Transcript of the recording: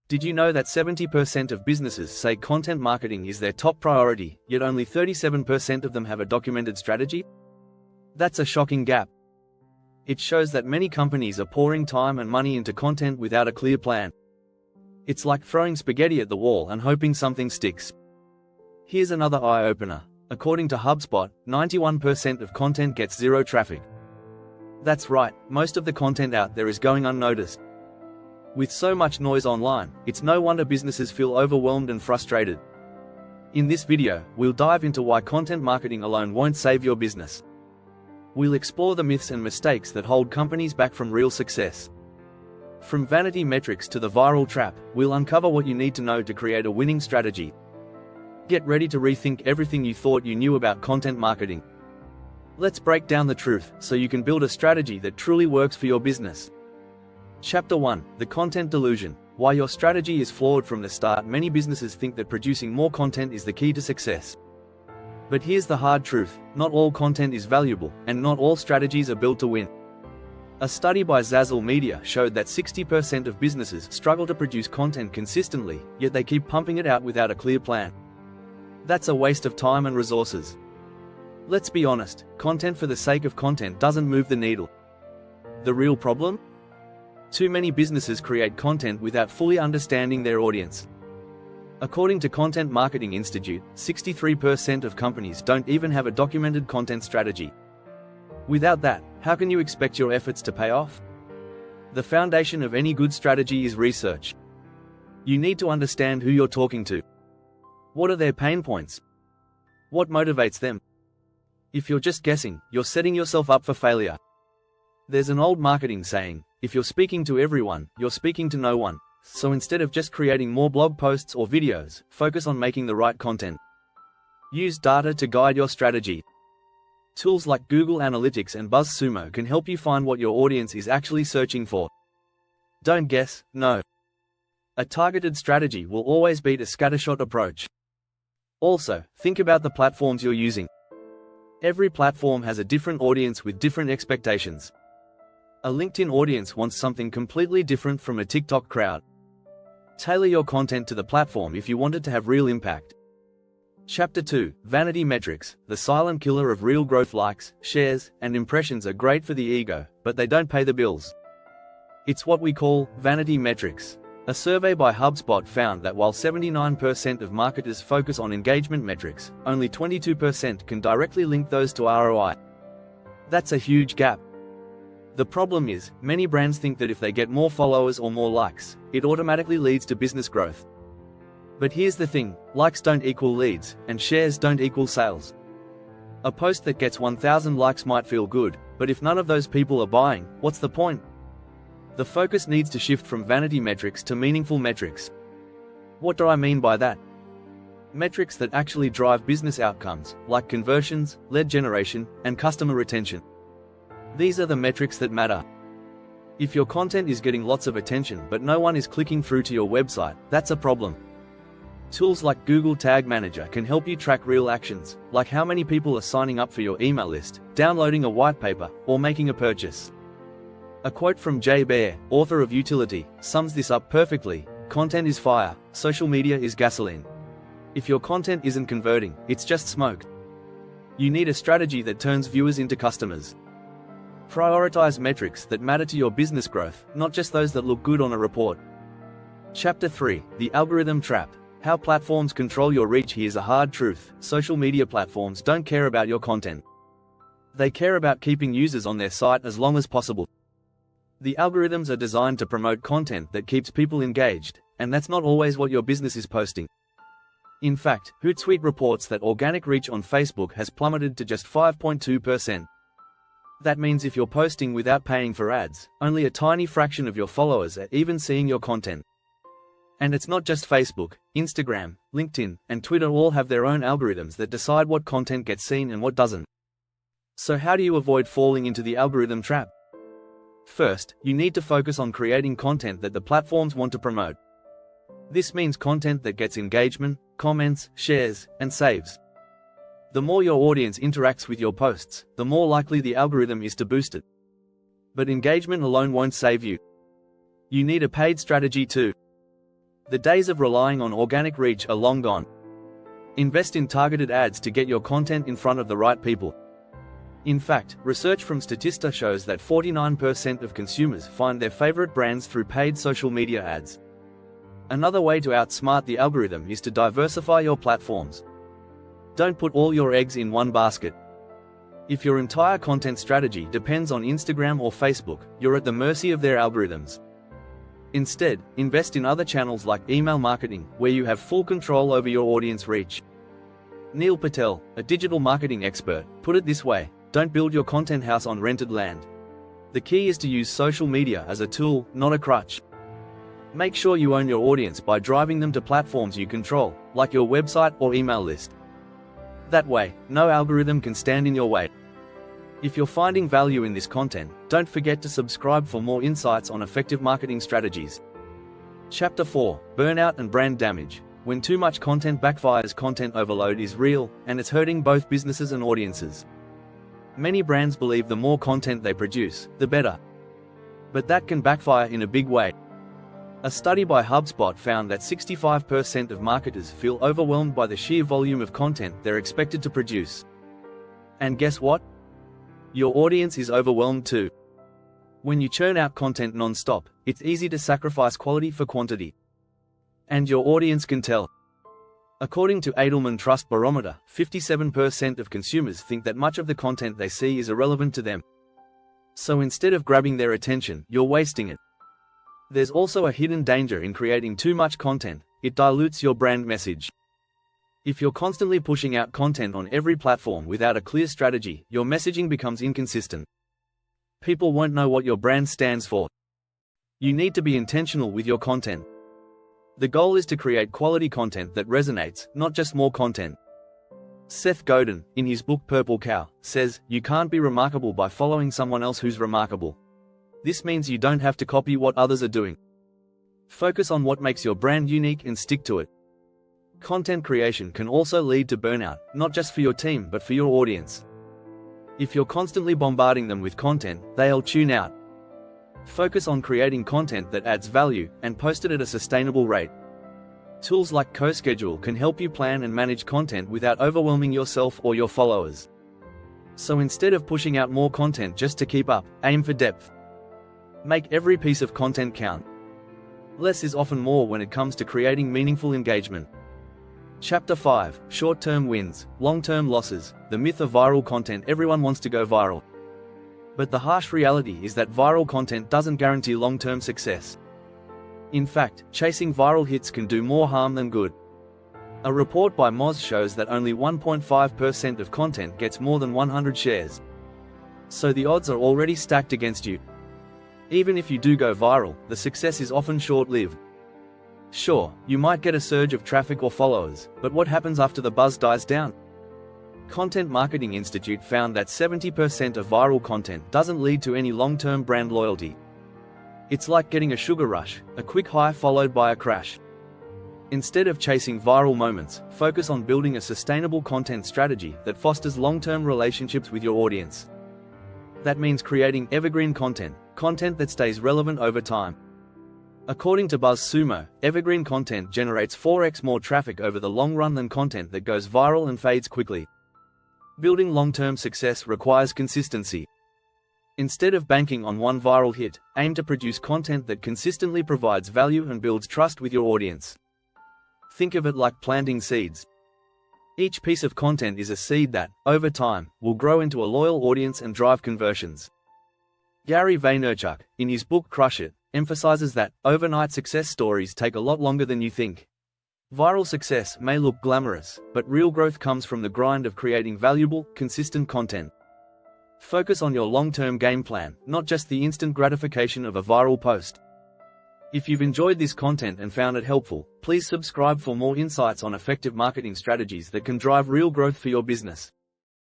Did you know that 70% of businesses say content marketing is their top priority, yet only 37% of them have a documented strategy? That's a shocking gap. It shows that many companies are pouring time and money into content without a clear plan. It's like throwing spaghetti at the wall and hoping something sticks. Here's another eye-opener. According to HubSpot, 91% of content gets zero traffic. That's right, most of the content out there is going unnoticed. With so much noise online, it's no wonder businesses feel overwhelmed and frustrated. In this video, we'll dive into why content marketing alone won't save your business. We'll explore the myths and mistakes that hold companies back from real success. From vanity metrics to the viral trap, we'll uncover what you need to know to create a winning strategy. Get ready to rethink everything you thought you knew about content marketing. Let's break down the truth so you can build a strategy that truly works for your business. Chapter 1: The Content Delusion. Why your strategy is flawed from the start. Many businesses think that producing more content is the key to success. But here's the hard truth: not all content is valuable, and not all strategies are built to win. A study by Zazzle Media showed that 60% of businesses struggle to produce content consistently, yet they keep pumping it out without a clear plan. That's a waste of time and resources. Let's be honest, content for the sake of content doesn't move the needle. The real problem? Too many businesses create content without fully understanding their audience. According to Content Marketing Institute, 63% of companies don't even have a documented content strategy. Without that, how can you expect your efforts to pay off? The foundation of any good strategy is research. You need to understand who you're talking to. What are their pain points? What motivates them? If you're just guessing, you're setting yourself up for failure. There's an old marketing saying, if you're speaking to everyone, you're speaking to no one. So instead of just creating more blog posts or videos, focus on making the right content. Use data to guide your strategy. Tools like Google Analytics and BuzzSumo can help you find what your audience is actually searching for. Don't guess, know. A targeted strategy will always beat a scattershot approach. Also, think about the platforms you're using. Every platform has a different audience with different expectations. A LinkedIn audience wants something completely different from a TikTok crowd. Tailor your content to the platform if you want it to have real impact. Chapter 2: Vanity Metrics. The silent killer of real growth. Likes, shares, and impressions are great for the ego, but they don't pay the bills. It's what we call vanity metrics. A survey by HubSpot found that while 79% of marketers focus on engagement metrics, only 22% can directly link those to ROI. That's a huge gap. The problem is, many brands think that if they get more followers or more likes, it automatically leads to business growth. But here's the thing: likes don't equal leads, and shares don't equal sales. A post that gets 1,000 likes might feel good, but if none of those people are buying, what's the point? The focus needs to shift from vanity metrics to meaningful metrics. What do I mean by that? Metrics that actually drive business outcomes, like conversions, lead generation, and customer retention. These are the metrics that matter. If your content is getting lots of attention but no one is clicking through to your website, that's a problem. Tools like Google Tag Manager can help you track real actions, like how many people are signing up for your email list, downloading a white paper, or making a purchase. A quote from Jay Baer, author of Utility, sums this up perfectly: content is fire, social media is gasoline. If your content isn't converting, it's just smoke. You need a strategy that turns viewers into customers. Prioritize metrics that matter to your business growth, not just those that look good on a report. Chapter 3: The Algorithm Trap. How platforms control your reach. Here's a hard truth: social media platforms don't care about your content. They care about keeping users on their site as long as possible. The algorithms are designed to promote content that keeps people engaged, and that's not always what your business is posting. In fact, Hootsuite reports that organic reach on Facebook has plummeted to just 5.2%. That means if you're posting without paying for ads, only a tiny fraction of your followers are even seeing your content. And it's not just Facebook. Instagram, LinkedIn, and Twitter all have their own algorithms that decide what content gets seen and what doesn't. So how do you avoid falling into the algorithm trap? First, you need to focus on creating content that the platforms want to promote. This means content that gets engagement, comments, shares, and saves. The more your audience interacts with your posts, the more likely the algorithm is to boost it. But engagement alone won't save you. You need a paid strategy too. The days of relying on organic reach are long gone. Invest in targeted ads to get your content in front of the right people. In fact, research from Statista shows that 49% of consumers find their favorite brands through paid social media ads. Another way to outsmart the algorithm is to diversify your platforms. Don't put all your eggs in one basket. If your entire content strategy depends on Instagram or Facebook, you're at the mercy of their algorithms. Instead, invest in other channels like email marketing, where you have full control over your audience reach. Neil Patel, a digital marketing expert, put it this way: don't build your content house on rented land. The key is to use social media as a tool, not a crutch. Make sure you own your audience by driving them to platforms you control, like your website or email list. That way, no algorithm can stand in your way. If you're finding value in this content, don't forget to subscribe for more insights on effective marketing strategies. Chapter 4: Burnout and Brand Damage. When too much content backfires, content overload is real, and it's hurting both businesses and audiences. Many brands believe the more content they produce, the better. But that can backfire in a big way. A study by HubSpot found that 65% of marketers feel overwhelmed by the sheer volume of content they're expected to produce. And guess what? Your audience is overwhelmed too. When you churn out content non-stop, it's easy to sacrifice quality for quantity. And your audience can tell. According to Edelman Trust Barometer, 57% of consumers think that much of the content they see is irrelevant to them. So instead of grabbing their attention, you're wasting it. There's also a hidden danger in creating too much content. It dilutes your brand message. If you're constantly pushing out content on every platform without a clear strategy, your messaging becomes inconsistent. People won't know what your brand stands for. You need to be intentional with your content. The goal is to create quality content that resonates, not just more content. Seth Godin, in his book Purple Cow, says, "You can't be remarkable by following someone else who's remarkable." This means you don't have to copy what others are doing. Focus on what makes your brand unique and stick to it. Content creation can also lead to burnout, not just for your team but for your audience. If you're constantly bombarding them with content, they'll tune out. Focus on creating content that adds value, and post it at a sustainable rate. Tools like CoSchedule can help you plan and manage content without overwhelming yourself or your followers. So instead of pushing out more content just to keep up, aim for depth. Make every piece of content count. Less is often more when it comes to creating meaningful engagement. Chapter 5: Short-term wins, long-term losses. The myth of viral content. Everyone wants to go viral. But the harsh reality is that viral content doesn't guarantee long-term success. In fact, chasing viral hits can do more harm than good. A report by Moz shows that only 1.5% of content gets more than 100 shares. So the odds are already stacked against you. Even if you do go viral, the success is often short-lived. Sure, you might get a surge of traffic or followers, but what happens after the buzz dies down? Content Marketing Institute found that 70% of viral content doesn't lead to any long-term brand loyalty. It's like getting a sugar rush, a quick high followed by a crash. Instead of chasing viral moments, focus on building a sustainable content strategy that fosters long-term relationships with your audience. That means creating evergreen content, content that stays relevant over time. According to BuzzSumo, evergreen content generates 4x more traffic over the long run than content that goes viral and fades quickly. Building long-term success requires consistency. Instead of banking on one viral hit, aim to produce content that consistently provides value and builds trust with your audience. Think of it like planting seeds. Each piece of content is a seed that, over time, will grow into a loyal audience and drive conversions. Gary Vaynerchuk, in his book Crush It, emphasizes that overnight success stories take a lot longer than you think. Viral success may look glamorous, but real growth comes from the grind of creating valuable, consistent content. Focus on your long-term game plan, not just the instant gratification of a viral post. If you've enjoyed this content and found it helpful, please subscribe for more insights on effective marketing strategies that can drive real growth for your business.